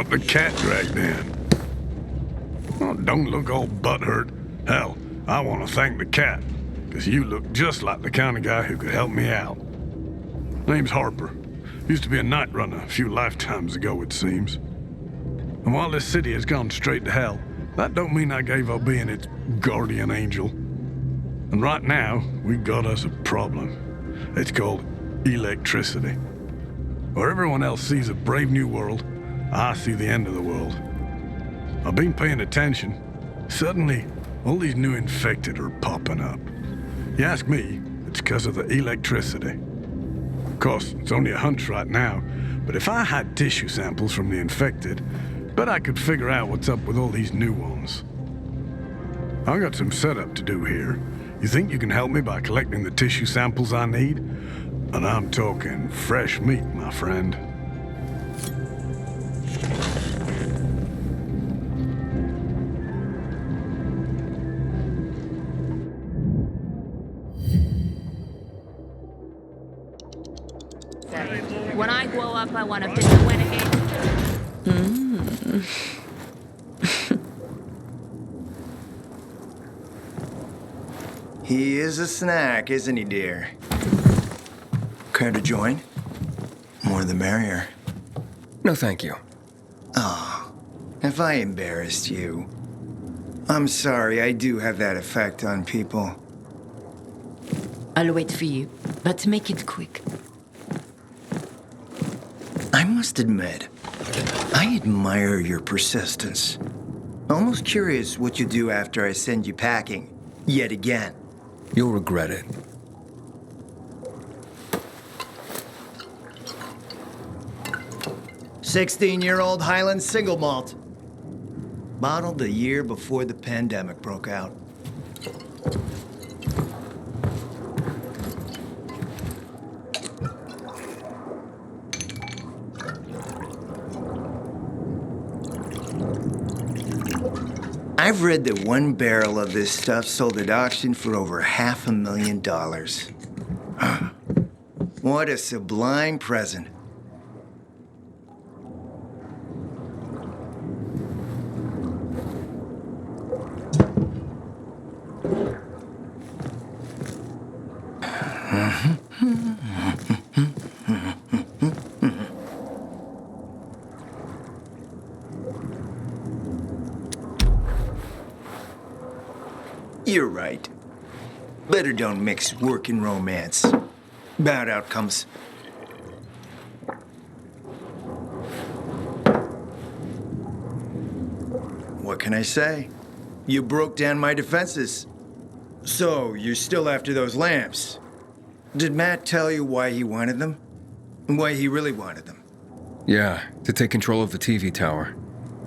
want the cat dragged in. Oh, don't look all butthurt. Hell, I want to thank the cat, because you look just like the kind of guy who could help me out. Name's Harper. Used to be a night runner a few lifetimes ago, it seems. And while this city has gone straight to hell, that don't mean I gave up being its guardian angel. And right now, we got us a problem. It's called electricity. Where everyone else sees a brave new world, I see the end of the world. I've been paying attention. Suddenly, all these new infected are popping up. You ask me, it's because of the electricity. Of course, it's only a hunch right now, but if I had tissue samples from the infected, bet I could figure out what's up with all these new ones. I've got some setup to do here. You think you can help me by collecting the tissue samples I need? And I'm talking fresh meat, my friend. When I grow up, I want to be a renegade. He is a snack, isn't he, dear? Care to join? More the merrier. No, thank you. Oh, have I embarrassed you? I'm sorry, I do have that effect on people. I'll wait for you, but make it quick. I must admit, I admire your persistence. Almost curious what you do after I send you packing, yet again. You'll regret it. "16-year-old Highland single malt. Bottled the year before the pandemic broke out. I've read that one barrel of this stuff sold at auction for over $500,000. What a sublime present. You're right. Better don't mix work and romance. Bad outcomes. What can I say? You broke down my defenses. So, you're still after those lamps. Did Matt tell you why he wanted them? And why he really wanted them? Yeah, to take control of the TV tower.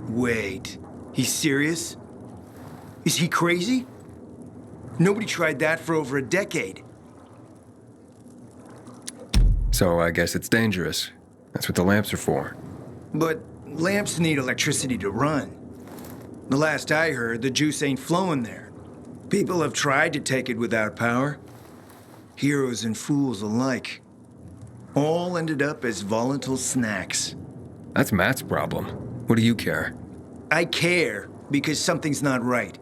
Wait, he's serious? Is he crazy? Nobody tried that for over a decade. So I guess it's dangerous. That's what the lamps are for. But lamps need electricity to run. The last I heard, the juice ain't flowing there. People have tried to take it without power. Heroes and fools alike. All ended up as volatile snacks. That's Matt's problem. What do you care? I care because something's not right.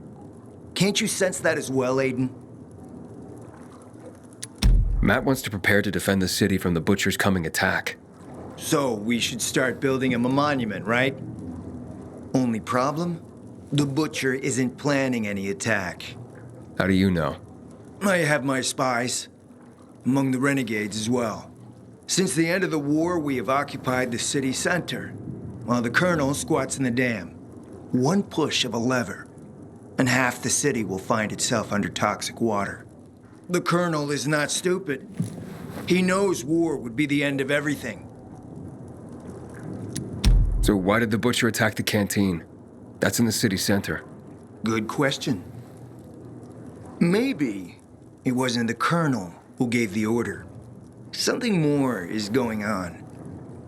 Can't you sense that as well, Aiden? Matt wants to prepare to defend the city from the Butcher's coming attack. So we should start building him a monument, right? Only problem? The Butcher isn't planning any attack. How do you know? I have my spies. Among the renegades as well. Since the end of the war, we have occupied the city center, while the Colonel squats in the dam. One push of a lever, and half the city will find itself under toxic water. The Colonel is not stupid. He knows war would be the end of everything. So why did the Butcher attack the canteen? That's in the city center. Good question. Maybe it wasn't the Colonel who gave the order. Something more is going on.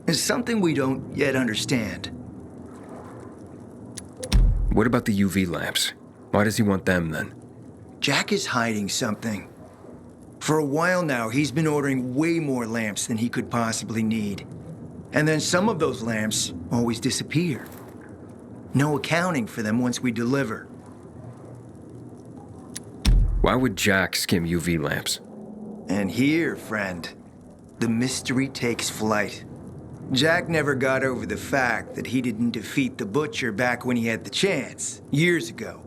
It's something we don't yet understand. What about the UV lamps? Why does he want them then? Jack is hiding something. For a while now, he's been ordering way more lamps than he could possibly need. And then some of those lamps always disappear. No accounting for them once we deliver. Why would Jack skim UV lamps? And here, friend, the mystery takes flight. Jack never got over the fact that he didn't defeat the Butcher back when he had the chance, years ago.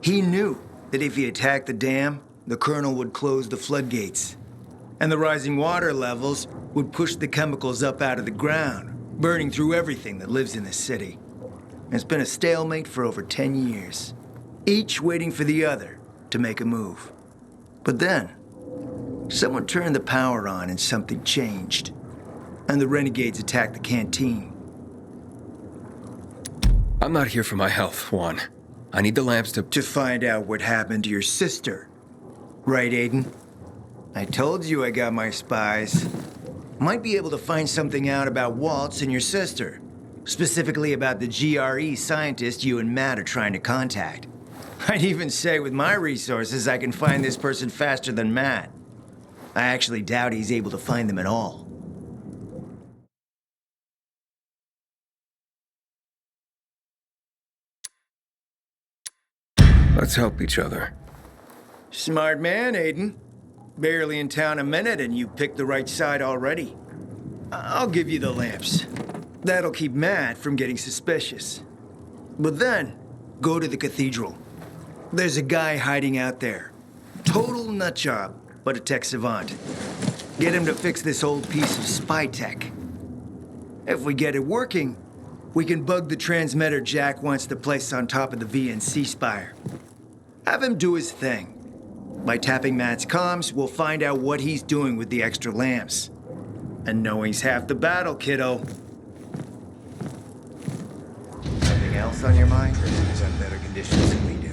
He knew that if he attacked the dam, the Colonel would close the floodgates. And the rising water levels would push the chemicals up out of the ground, burning through everything that lives in the city. It's been a stalemate for over 10 years, each waiting for the other to make a move. But then, someone turned the power on and something changed. And the renegades attacked the canteen. I'm not here for my health, Juan. I need the lamps To find out what happened to your sister. Right, Aiden? I told you I got my spies. Might be able to find something out about Waltz and your sister. Specifically about the GRE scientist you and Matt are trying to contact. I'd even say with my resources I can find this person faster than Matt. I actually doubt he's able to find them at all. Let's help each other. Smart man, Aiden. Barely in town a minute and you picked the right side already. I'll give you the lamps. That'll keep Matt from getting suspicious. But then, go to the cathedral. There's a guy hiding out there. Total nutjob, but a tech savant. Get him to fix this old piece of spy tech. If we get it working, we can bug the transmitter Jack wants to place on top of the VNC spire. Have him do his thing. By tapping Matt's comms, we'll find out what he's doing with the extra lamps. And knowing's half the battle, kiddo. Something else on your mind? Everyone's on better conditions than we do.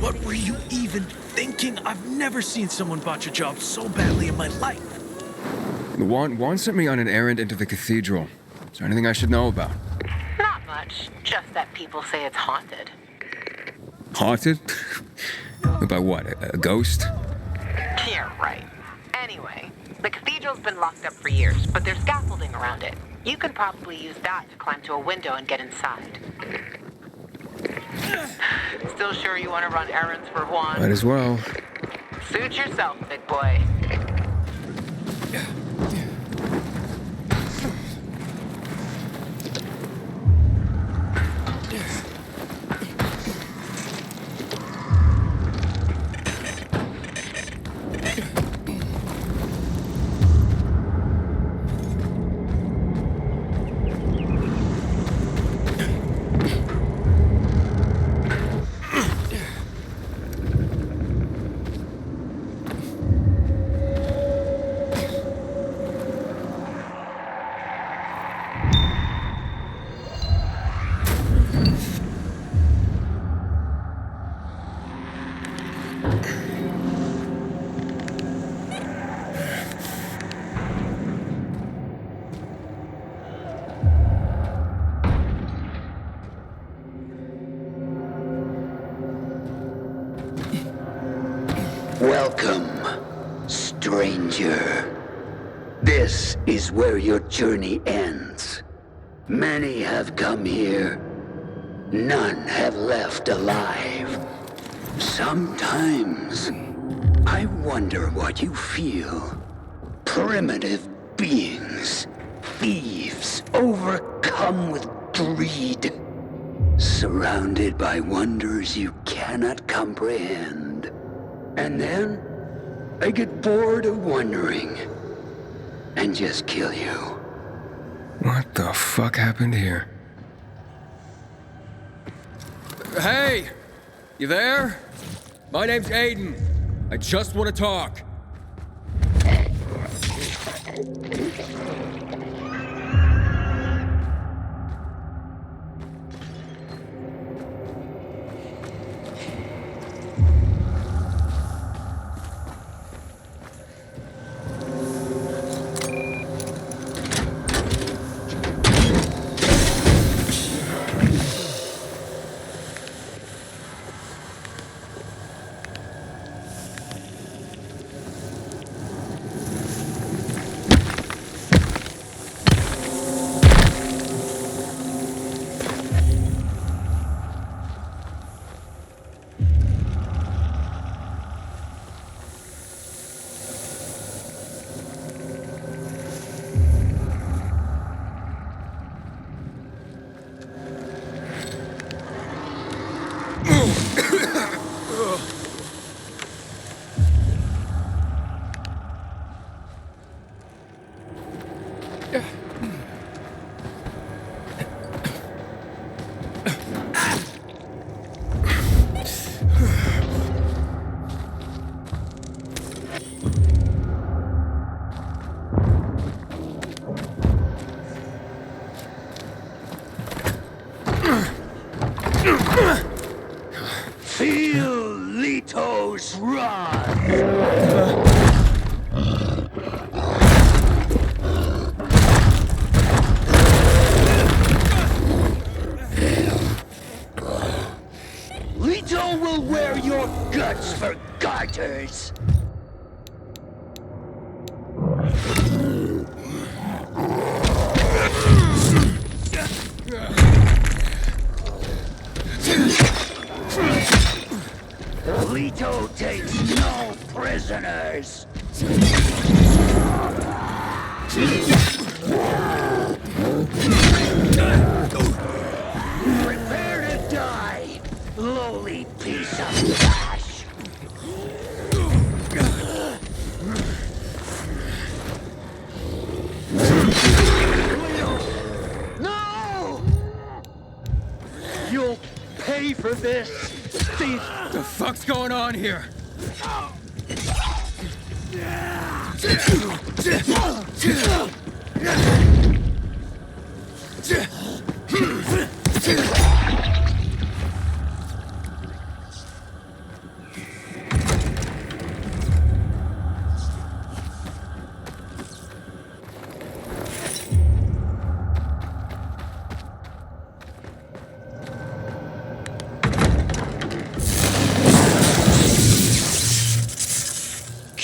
What were you even thinking? I've never seen someone botch a job so badly in my life. Juan sent me on an errand into the cathedral. Is there anything I should know about? Not much, just that people say it's haunted. Haunted? By what? A ghost? Yeah, right. Anyway, the cathedral's been locked up for years, but there's scaffolding around it. You could probably use that to climb to a window and get inside. Still sure you want to run errands for Juan? Might as well. Suit yourself, big boy. Welcome, stranger. This is where your journey ends. Many have come here. None have left alive. Sometimes, I wonder what you feel. Primitive beings, thieves, overcome with greed, surrounded by wonders you cannot comprehend. And then, I get bored of wondering, and just kill you. What the fuck happened here? Hey! You there? My name's Aiden. I just want to talk. Feel Lito's wrath. Lito will wear your guts for garters. Lito takes no prisoners. Prepare to die, lowly piece of trash. No! You'll pay for this, thief! What the fuck's going on here?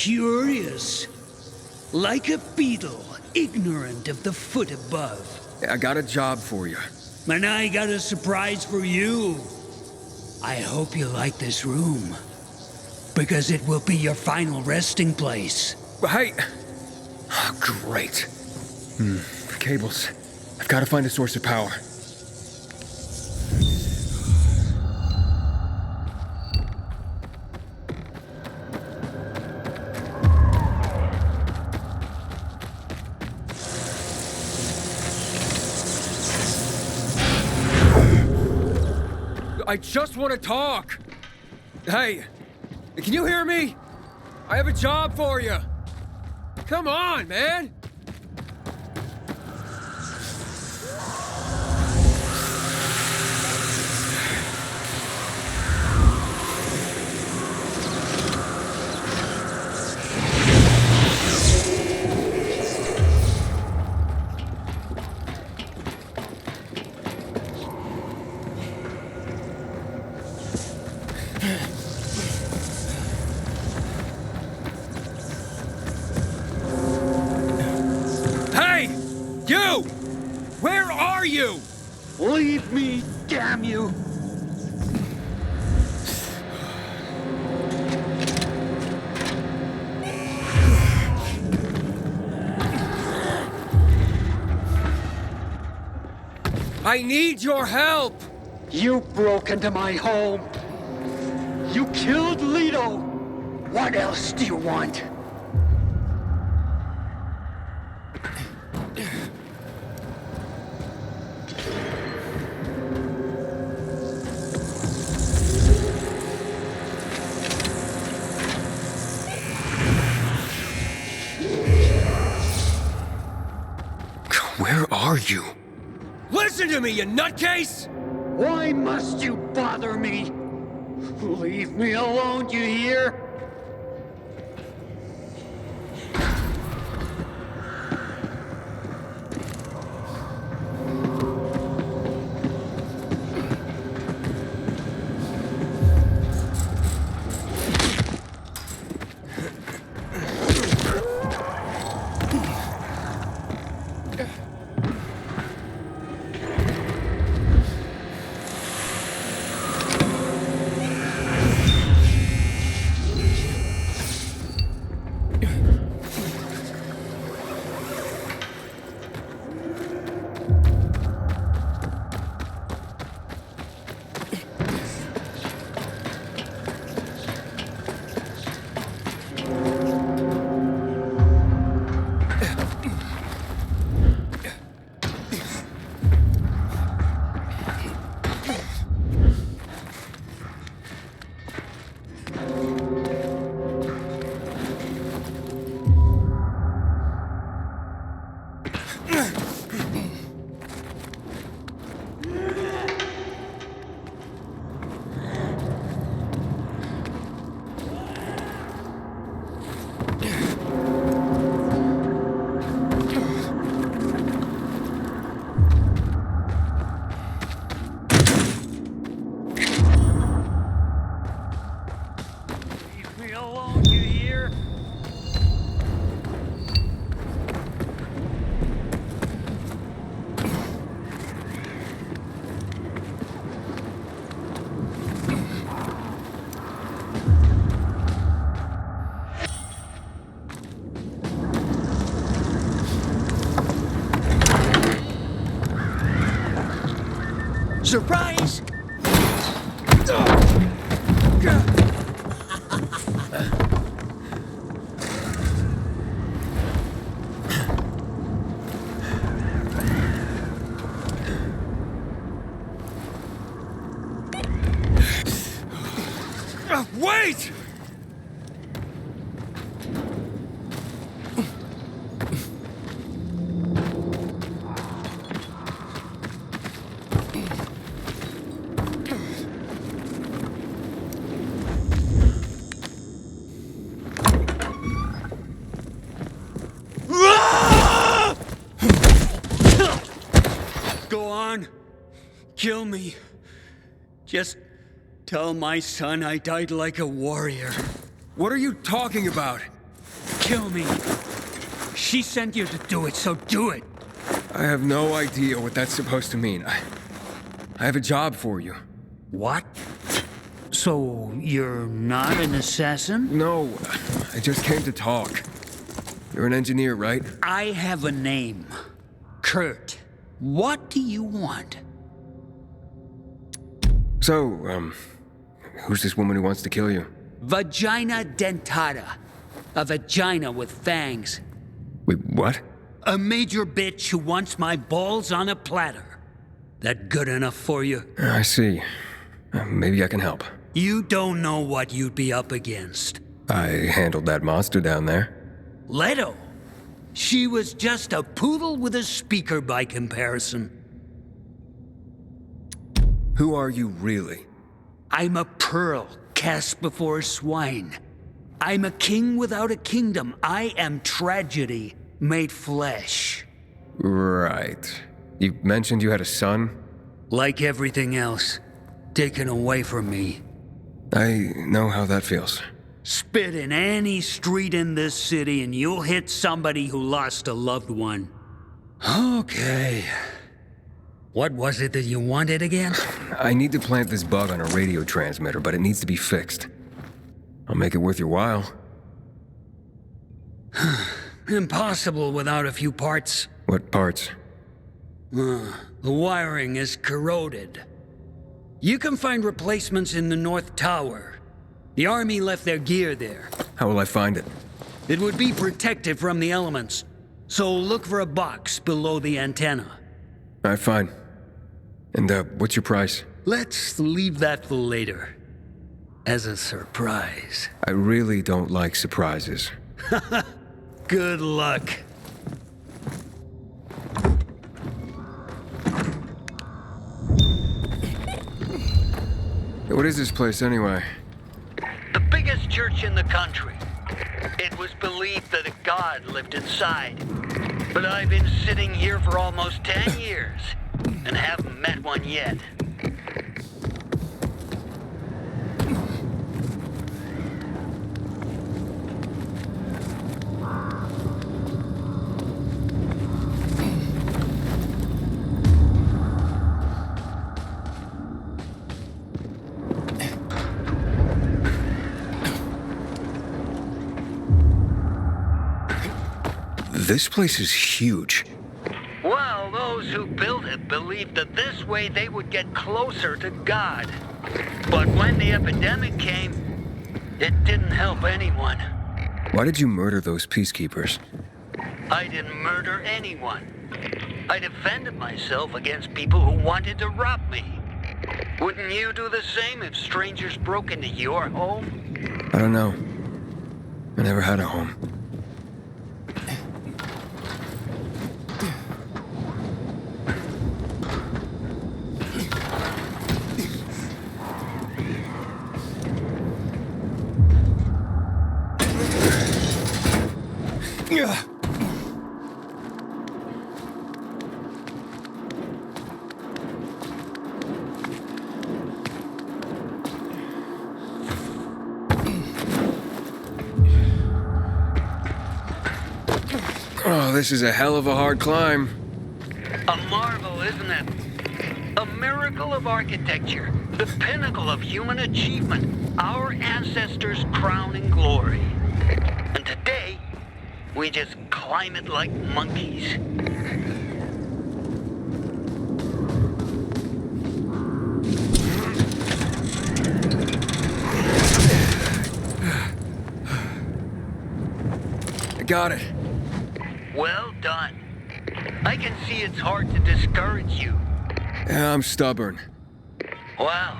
curious. Like a beetle, ignorant of the foot above. I got a job for you. And I got a surprise for you. I hope you like this room. Because it will be your final resting place. Hey! Oh, great. Cables. I've got to find a source of power. I just want to talk. Hey, can you hear me? I have a job for you. Come on, man. You! Where are you? Leave me, damn you! I need your help! You broke into my home. You killed Lido. What else do you want? Where are you? Listen to me, you nutcase! Why must you bother me? Leave me alone, you hear? Surprise! Wait! Go on. Kill me. Just tell my son I died like a warrior. What are you talking about? kill me. She sent you to do it, so do it. I have no idea what that's supposed to mean. I have a job for you. What? So, you're not an assassin? No, I just came to talk. You're an engineer, right? I have a name. Kurt. What do you want? So, who's this woman who wants to kill you? Vagina dentata. A vagina with fangs. Wait, what? A major bitch who wants my balls on a platter. That good enough for you? I see. Maybe I can help. You don't know what you'd be up against. I handled that monster down there. Leto. She was just a poodle with a speaker by comparison. Who are you really? I'm a pearl cast before swine. I'm a king without a kingdom. I am tragedy made flesh. Right. You mentioned you had a son? Like everything else, taken away from me. I know how that feels. Spit in any street in this city and you'll hit somebody who lost a loved one. Okay. What was it that you wanted again? I need to plant this bug on a radio transmitter, but it needs to be fixed. I'll make it worth your while. Impossible without a few parts. What parts? The wiring is corroded. You can find replacements in the North Tower. The army left their gear there. How will I find it? It would be protected from the elements, so look for a box below the antenna. All right, fine. And, what's your price? Let's leave that for later. As a surprise. I really don't like surprises. Good luck. What is this place, anyway? The biggest church in the country. It was believed that a god lived inside. But I've been sitting here for almost 10 years and haven't met one yet. This place is huge. Well, those who built it believed that this way they would get closer to God. But when the epidemic came, it didn't help anyone. Why did you murder those peacekeepers? I didn't murder anyone. I defended myself against people who wanted to rob me. Wouldn't you do the same if strangers broke into your home? I don't know. I never had a home. Oh, this is a hell of a hard climb. A marvel, isn't it? A miracle of architecture, the pinnacle of human achievement, our ancestors' crowning glory. And today, we just climb it like monkeys. I got it. Well done. I can see it's hard to discourage you. Yeah, I'm stubborn. Well,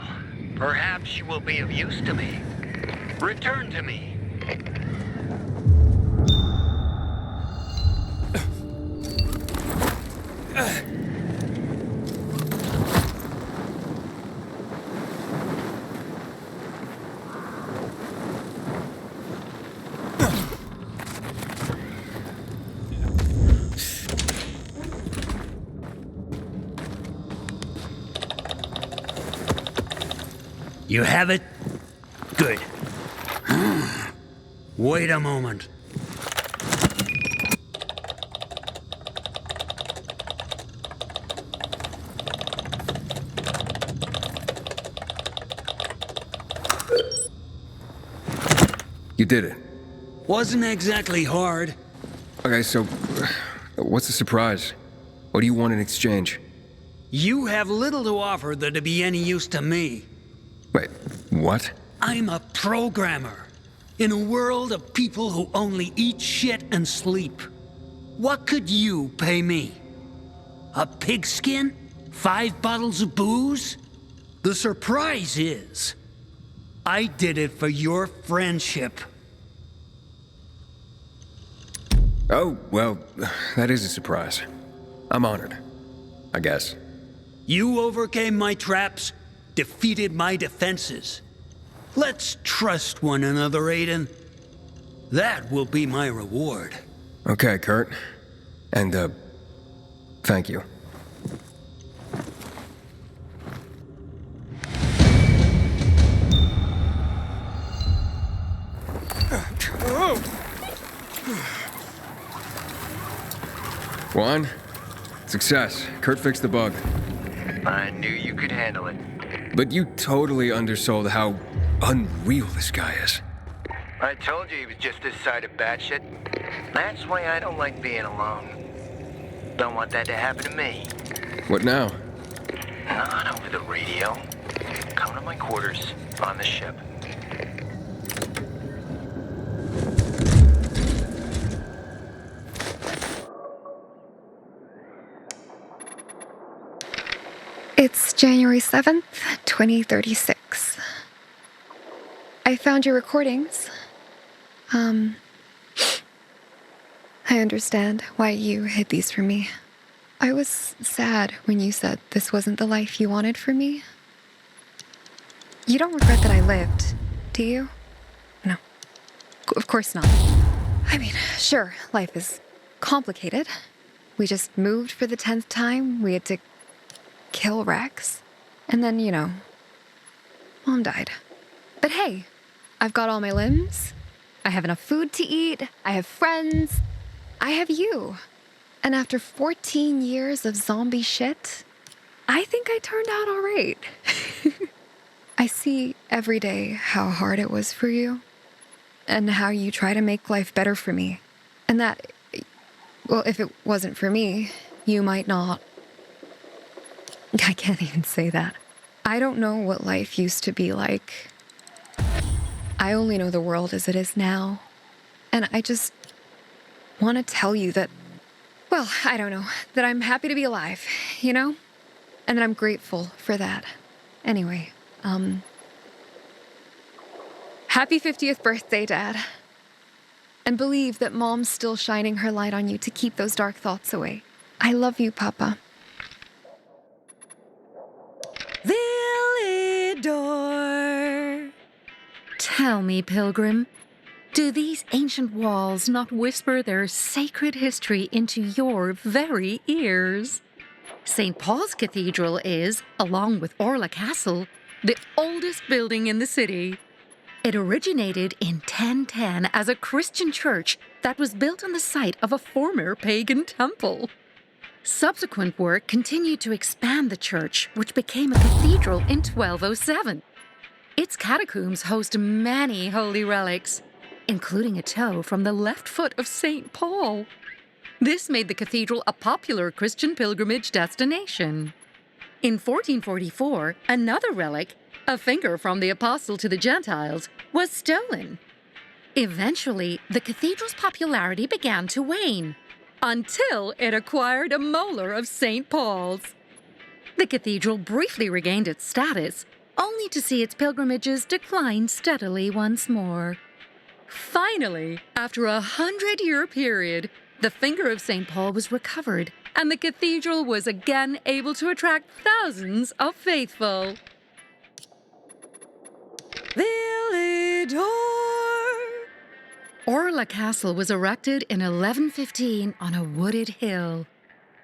perhaps you will be of use to me. Return to me. You have it? Good. Wait a moment. You did it. Wasn't exactly hard. Okay, so what's the surprise? What do you want in exchange? You have little to offer that'd be any use to me. Wait, what? I'm a programmer. In a world of people who only eat shit and sleep. What could you pay me? A pigskin? 5 bottles of booze? The surprise is, I did it for your friendship. Oh, well, that is a surprise. I'm honored, I guess. You overcame my traps, defeated my defenses. Let's trust one another, Aiden. That will be my reward. Okay, Kurt. And, thank you. Juan? Success. Kurt fixed the bug. I knew you could handle it. But you totally undersold how unreal this guy is. I told you he was just this side of batshit. That's why I don't like being alone. Don't want that to happen to me. What now? Not over the radio. Come to my quarters on the ship. It's January 7th, 2036. I found your recordings. I understand why you hid these from me. I was sad when you said this wasn't the life you wanted for me. You don't regret that I lived, do you? No. Of course not. I mean, sure, life is complicated. We just moved for the 10th time. We had to kill Rex. And then, Mom died. But hey, I've got all my limbs. I have enough food to eat. I have friends. I have you. And after 14 years of zombie shit, I think I turned out all right. I see every day how hard it was for you and how you try to make life better for me. And that, well, if it wasn't for me, you might not. I can't even say that. I don't know what life used to be like. I only know the world as it is now. And I just want to tell you that, well, I don't know, that I'm happy to be alive, And that I'm grateful for that. Anyway, happy 50th birthday, Dad. And believe that Mom's still shining her light on you to keep those dark thoughts away. I love you, Papa. Villedor. Tell me, Pilgrim, do these ancient walls not whisper their sacred history into your very ears? St. Paul's Cathedral is, along with Orla Castle, the oldest building in the city. It originated in 1010 as a Christian church that was built on the site of a former pagan temple. Subsequent work continued to expand the church, which became a cathedral in 1207. Its catacombs host many holy relics, including a toe from the left foot of St. Paul. This made the cathedral a popular Christian pilgrimage destination. In 1444, another relic, a finger from the apostle to the Gentiles, was stolen. Eventually, the cathedral's popularity began to wane, until it acquired a molar of St. Paul's. The cathedral briefly regained its status, only to see its pilgrimages decline steadily once more. Finally, after a 100-year period, the finger of St. Paul was recovered, and the cathedral was again able to attract thousands of faithful. Villedor! Orla Castle was erected in 1115 on a wooded hill.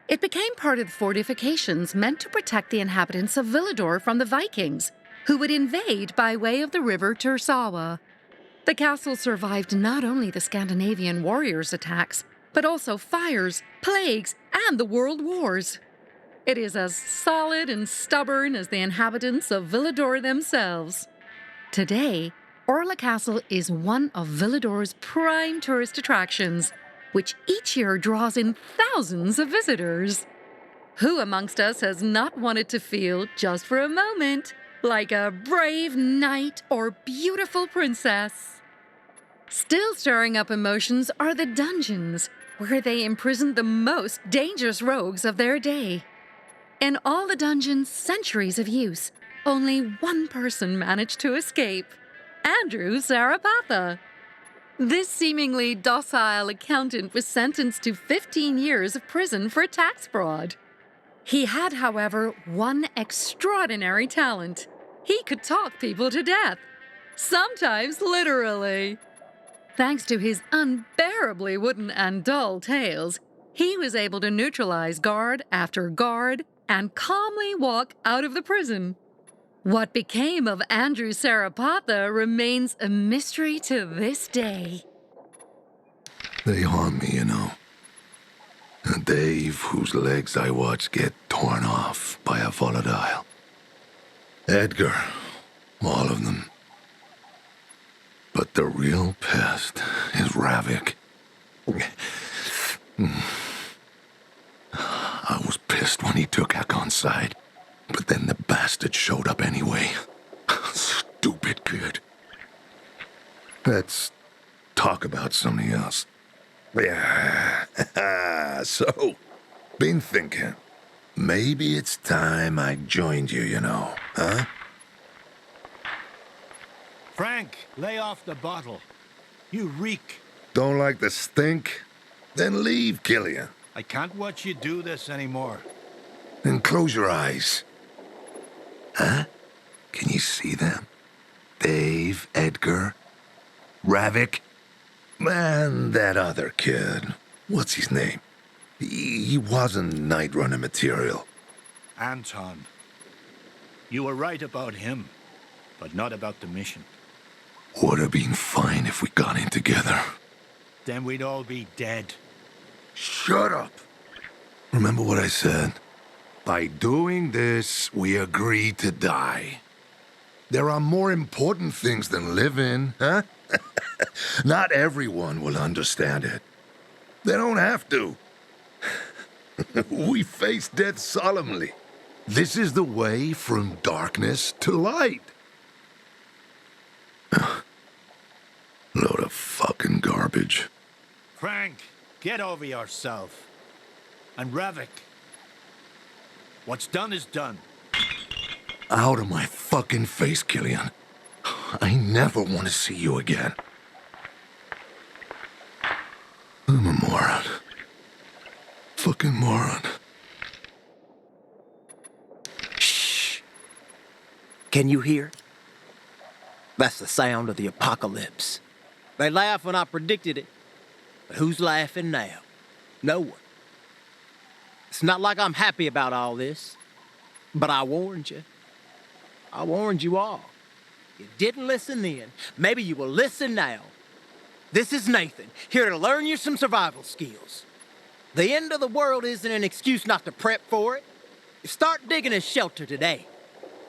It became part of the fortifications meant to protect the inhabitants of Villedor from the Vikings, who would invade by way of the river Tursawa. The castle survived not only the Scandinavian warriors' attacks, but also fires, plagues, and the world wars. It is as solid and stubborn as the inhabitants of Villedor themselves. Today, Orla Castle is one of Villedor's prime tourist attractions, which each year draws in thousands of visitors. Who amongst us has not wanted to feel, just for a moment, like a brave knight or beautiful princess? Still stirring up emotions are the dungeons, where they imprison the most dangerous rogues of their day. In all the dungeon's centuries of use, only one person managed to escape: Andrew Sarapatha. This seemingly docile accountant was sentenced to 15 years of prison for tax fraud. He had, however, one extraordinary talent. He could talk people to death, sometimes literally. Thanks to his unbearably wooden and dull tales, he was able to neutralize guard after guard and calmly walk out of the prison. What became of Andrew Sarapatha remains a mystery to this day. They haunt me, you know. Dave, whose legs I watch get torn off by a volatile. Edgar, all of them. But the real pest is Ravik. I was pissed when he took Akon's side, but then the bastard showed up anyway. Stupid kid. Let's talk about something else. Yeah, so, been thinking. Maybe it's time I joined you, you know, huh? Frank, lay off the bottle. You reek. Don't like the stink? Then leave, Killian. I can't watch you do this anymore. Then close your eyes. Huh? Can you see them? Dave, Edgar, Ravik, and that other kid. What's his name? He wasn't Night Runner material. Anton. You were right about him, but not about the mission. Would have been fine if we got in together. Then we'd all be dead. Shut up! Remember what I said? By doing this, we agree to die. There are more important things than living, huh? Not everyone will understand it. They don't have to. We face death solemnly. This is the way from darkness to light. Load of fucking garbage. Frank, get over yourself. And Ravik. What's done is done. Out of my fucking face, Killian. I never want to see you again. I'm a moron. Fucking moron. Shh. Can you hear? That's the sound of the apocalypse. They laughed when I predicted it. But who's laughing now? No one. It's not like I'm happy about all this. But I warned you. I warned you all. You didn't listen then. Maybe you will listen now. This is Nathan, here to learn you some survival skills. The end of the world isn't an excuse not to prep for it. You start digging a shelter today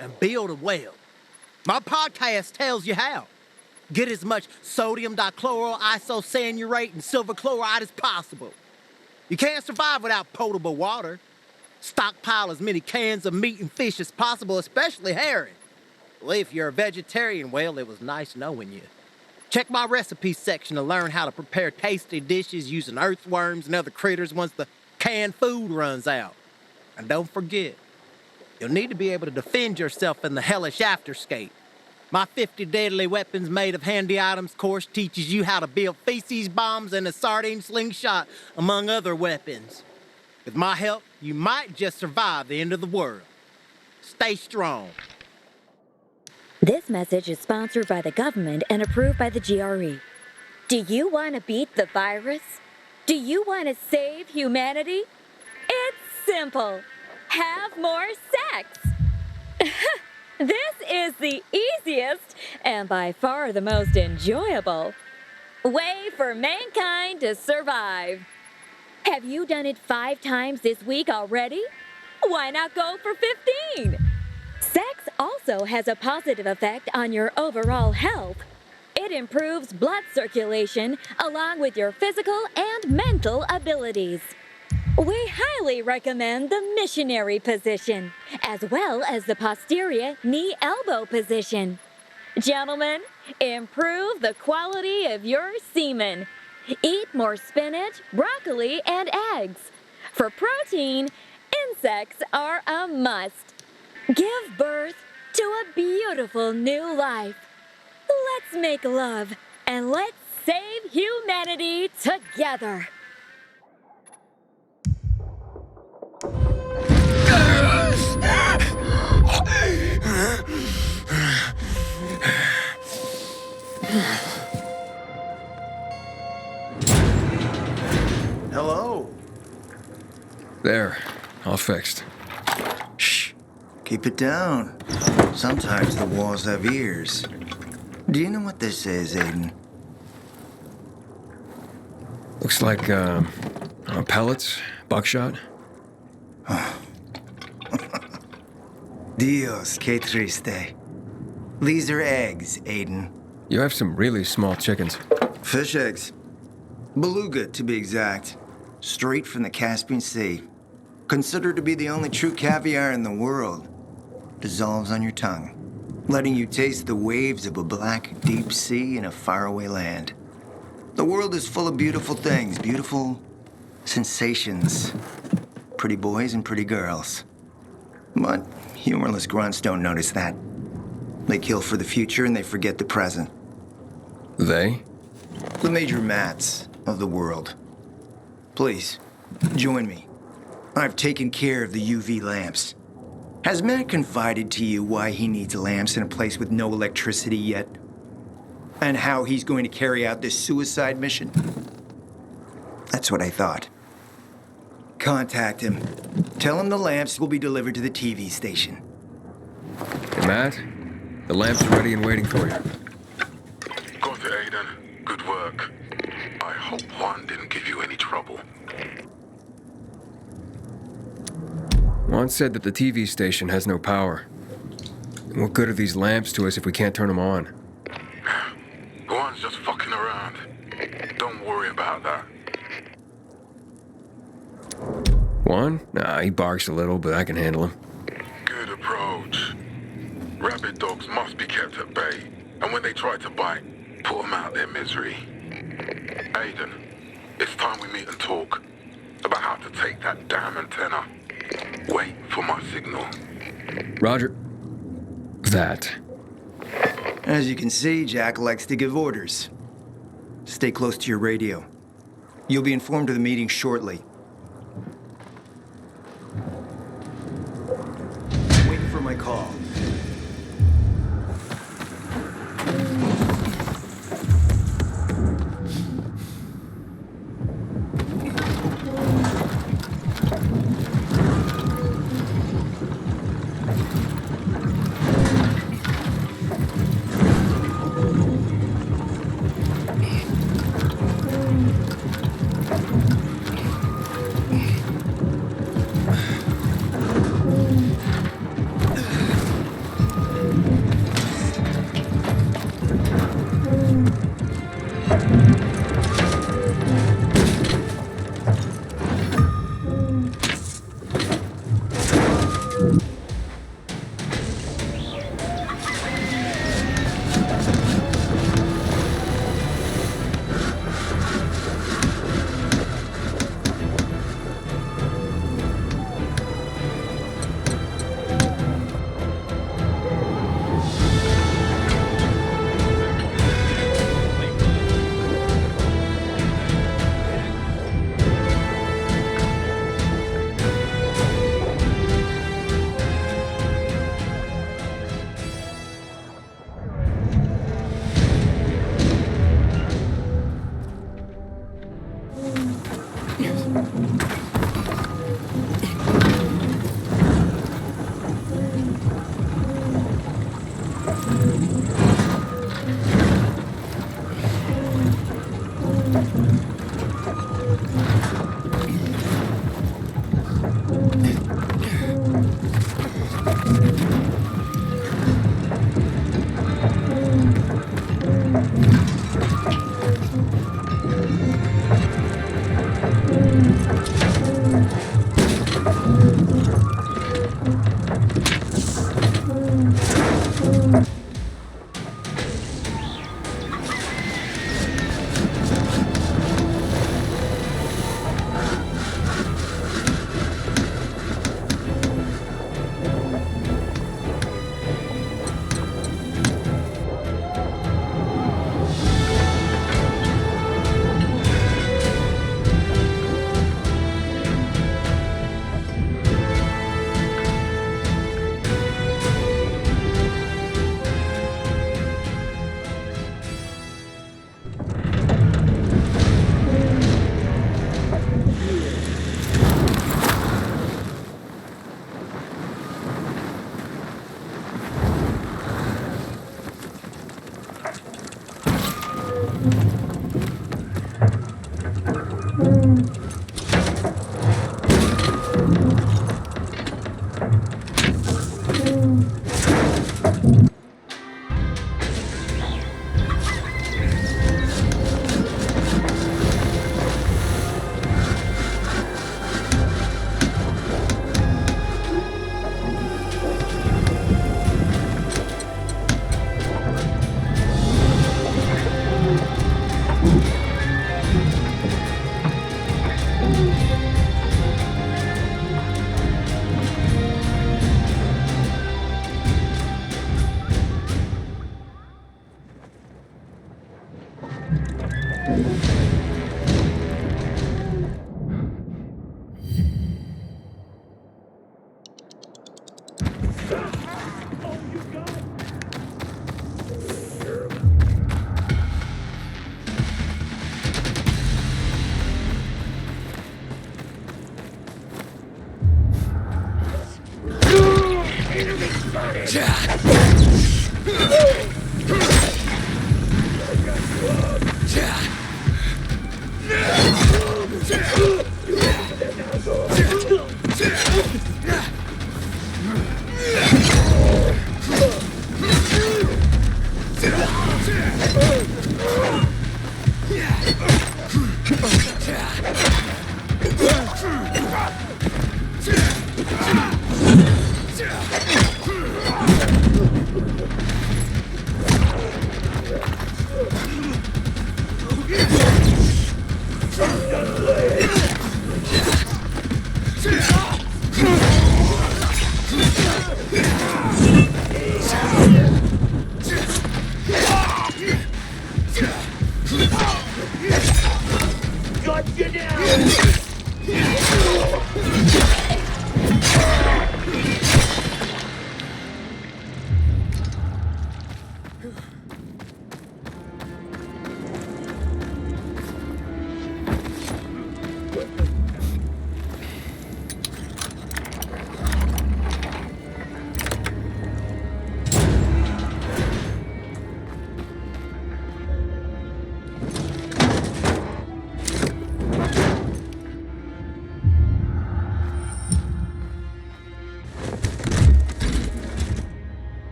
and build a well. My podcast tells you how. Get as much sodium dichloroisocyanurate and silver chloride as possible. You can't survive without potable water. Stockpile as many cans of meat and fish as possible, especially herring. Well, if you're a vegetarian, well, it was nice knowing you. Check my recipe section to learn how to prepare tasty dishes using earthworms and other critters once the canned food runs out. And don't forget, you'll need to be able to defend yourself in the hellish afterscape. My 50 deadly weapons made of handy items course teaches you how to build feces bombs and a sardine slingshot, among other weapons. With my help, you might just survive the end of the world. Stay strong. This message is sponsored by the government and approved by the GRE. Do you want to beat the virus? Do you want to save humanity? It's simple. Have more sex. This is the easiest and by far the most enjoyable way for mankind to survive. Have you done it 5 times this week already? Why not go for 15? Sex also has a positive effect on your overall health. It improves blood circulation along with your physical and mental abilities. We highly recommend the missionary position, as well as the posterior knee-elbow position. Gentlemen, improve the quality of your semen. Eat more spinach, broccoli, and eggs. For protein, insects are a must. Give birth to a beautiful new life. Let's make love, and let's save humanity together. Hello. There, all fixed. Shh. Keep it down. Sometimes the walls have ears. Do you know what this is, Aiden? Looks like, pellets, buckshot. Dios, que triste. These are eggs, Aiden. You have some really small chickens. Fish eggs. Beluga, to be exact. Straight from the Caspian Sea. Considered to be the only true caviar in the world. Dissolves on your tongue, letting you taste the waves of a black, deep sea in a faraway land. The world is full of beautiful things, beautiful sensations. Pretty boys and pretty girls. But humorless grunts don't notice that. They kill for the future and they forget the present. They? The major mats of the world. Please, join me. I've taken care of the UV lamps. Has Matt confided to you why he needs lamps in a place with no electricity yet? And how he's going to carry out this suicide mission? That's what I thought. Contact him. Tell him the lamps will be delivered to the TV station. Hey, Matt, the lamps are ready and waiting for you. Got it, Aiden. Good work. I hope Juan didn't give you any trouble. Juan said that the TV station has no power. What good are these lamps to us if we can't turn them on? Juan's just fucking around. Don't worry about that. Juan? Nah, he barks a little, but I can handle him. Good approach. Rabid dogs must be kept at bay, and when they try to bite, put them out their misery. Aiden, it's time we meet and talk about how to take that damn antenna. Wait for my signal. Roger. That. As you can see, Jack likes to give orders. Stay close to your radio. You'll be informed of the meeting shortly. Wait for my call.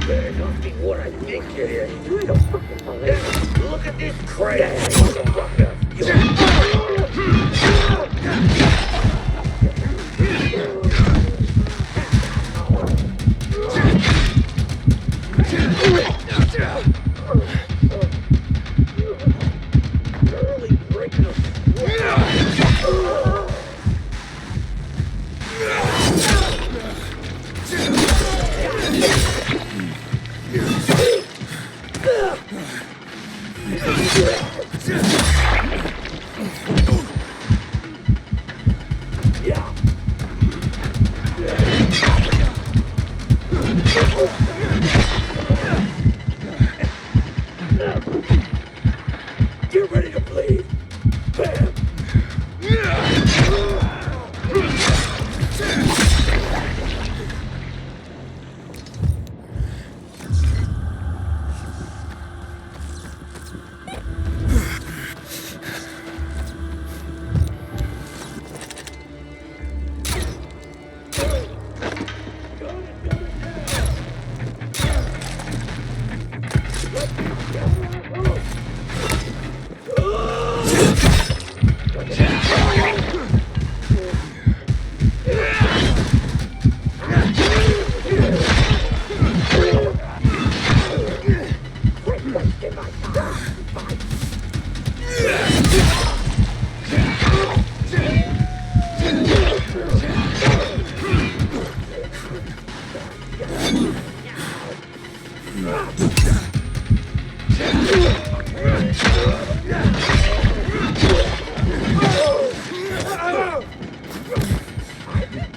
Better not be what I think it is. I don't fucking believe it. Look at this crazy motherfucker. Early breaking of Get ready to bleed. Bam.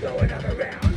Go another round.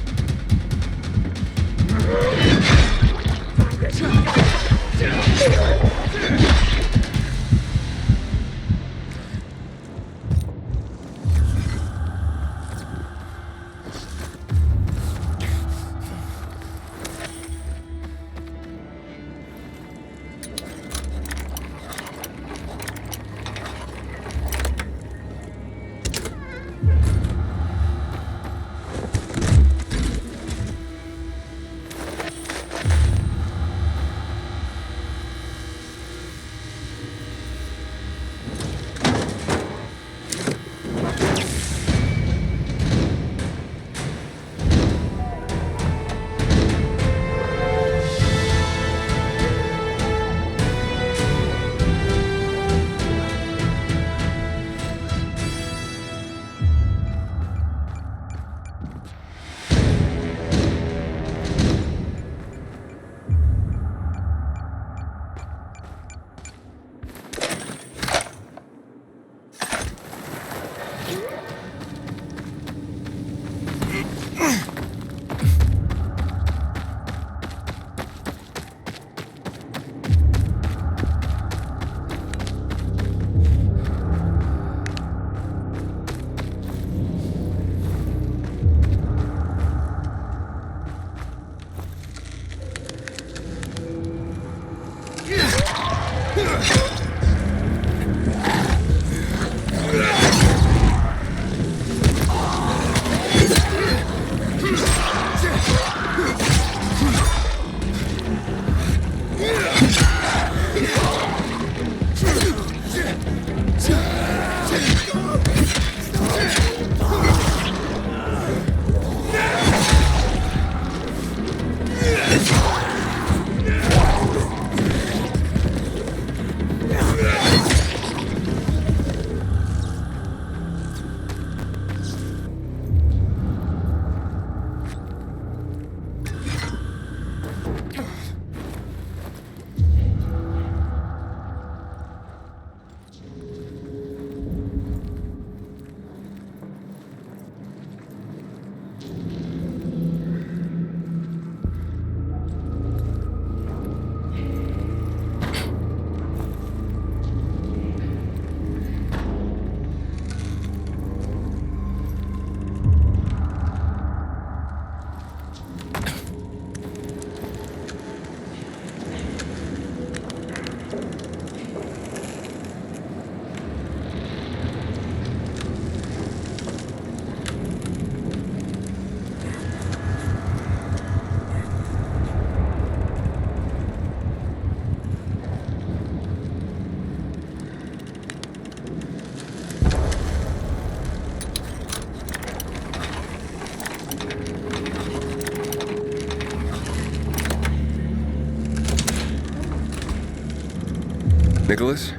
Nicholas,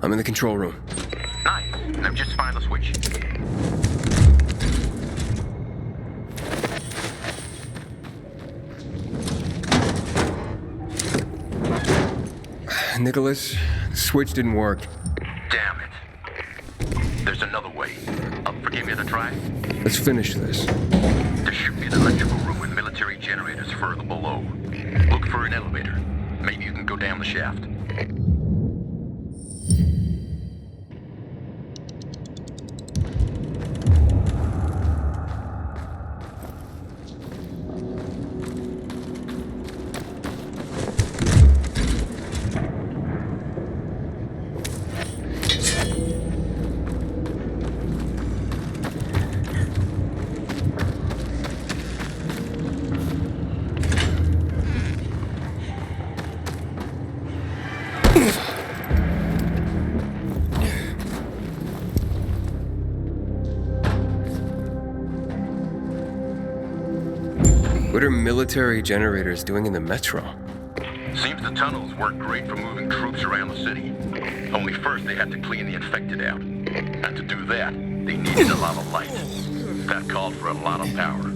I'm in the control room. Nice. I've just found the switch. Nicholas, the switch didn't work. Damn it. There's another way. Forgive me the try? Let's finish this. There should be an electrical room with military generators further below. Look for an elevator. Maybe you can go down the shaft. What are military generators doing in the metro? Seems the tunnels work great for moving troops around the city. Only first they had to clean the infected out. And to do that, they needed a lot of light. That called for a lot of power.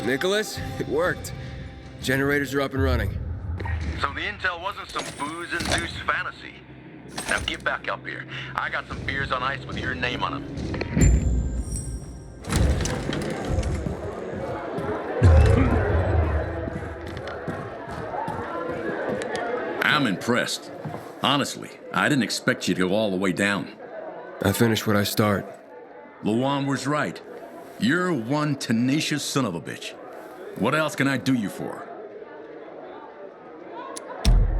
Nicholas, it worked. Generators are up and running. So the intel wasn't some booze-induced fantasy. Now get back up here. I got some beers on ice with your name on them. I'm impressed. Honestly, I didn't expect you to go all the way down. I finish what I start. Luan was right. You're one tenacious son of a bitch. What else can I do you for?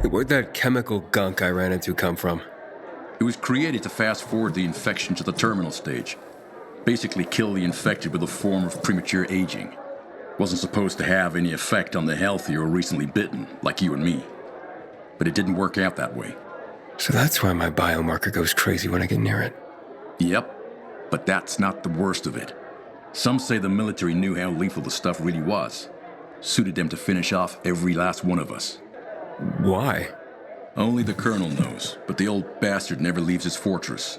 Where'd that chemical gunk I ran into come from? It was created to fast forward the infection to the terminal stage. Basically kill the infected with a form of premature aging. Wasn't supposed to have any effect on the healthy or recently bitten, like you and me. But it didn't work out that way. So that's why my biomarker goes crazy when I get near it. Yep, but that's not the worst of it. Some say the military knew how lethal the stuff really was. Suited them to finish off every last one of us. Why? Only the colonel knows, but the old bastard never leaves his fortress.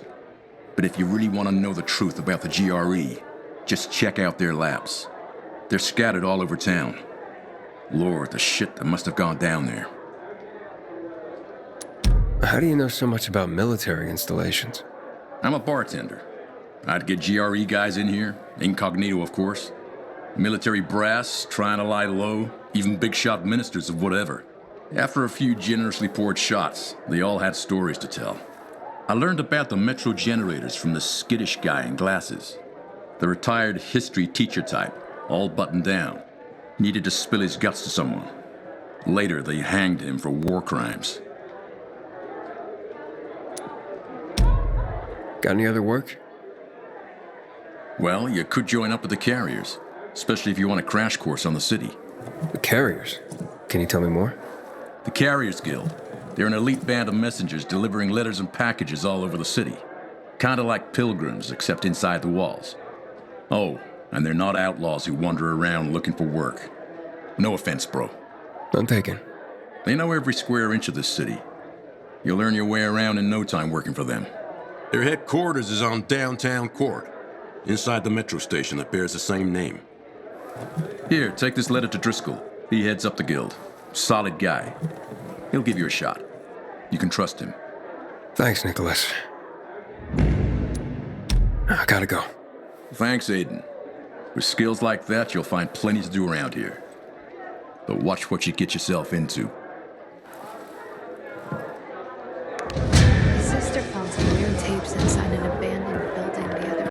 But if you really want to know the truth about the GRE, just check out their labs. They're scattered all over town. Lord, the shit that must have gone down there. How do you know so much about military installations? I'm a bartender. I'd get GRE guys in here, incognito of course. Military brass, trying to lie low, even big shot ministers of whatever. After a few generously poured shots, they all had stories to tell. I learned about the Metro generators from the skittish guy in glasses. The retired history teacher type, all buttoned down. Needed to spill his guts to someone. Later, they hanged him for war crimes. Got any other work? Well, you could join up with the carriers, especially if you want a crash course on the city. The carriers? Can you tell me more? The Carriers Guild. They're an elite band of messengers delivering letters and packages all over the city. Kinda like pilgrims, except inside the walls. Oh, and they're not outlaws who wander around looking for work. No offense, bro. None taken. They know every square inch of this city. You'll earn your way around in no time working for them. Their headquarters is on Downtown Court, inside the metro station that bears the same name. Here, take this letter to Driscoll. He heads up the guild. Solid guy. He'll give you a shot. You can trust him. Thanks, Nicholas. I gotta go. Thanks, Aiden. With skills like that, you'll find plenty to do around here. But watch what you get yourself into.